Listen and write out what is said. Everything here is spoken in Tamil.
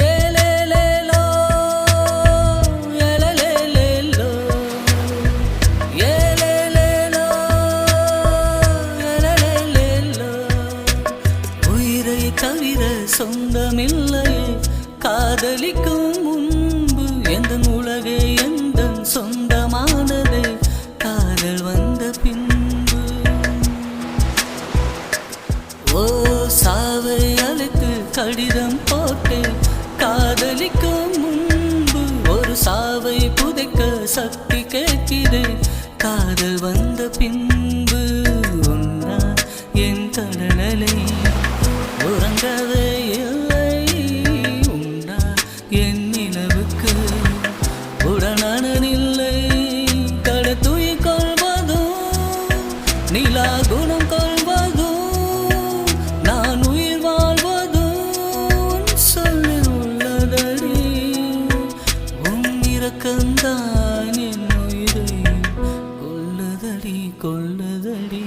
ஏலேலேலோ ஏலேலேலோ ஏலேலேலோ ஏலேலேலோ உயிரை தவிர சொந்தமில்லையே காதலிக்கும் முன்பு எந்த உலகே எந்த சொந்தமானதே காதல் வந்த பின்பு ஓ சாவை அழைத்து கடிதம் போட்டேன் காதலிக்கும் முன்பு ஒரு சாவை புதைக்க சக்தி கேட்கிறேன் காதல் வந்த பின்பு உன்னா என் கடலை உறங்கவே இல்லை உன்னா என் நிலவுக்கு உடனனில்லை கடத்துய் கொள்வதும் நிலா குணம் கொள்வதும் நான் உயிர் வாழ்வதும் சொல்லி உள்ளதடி உன் இரக்கந்தான் என் உயிரை கொள்ளுதடி கொள்ளுதடி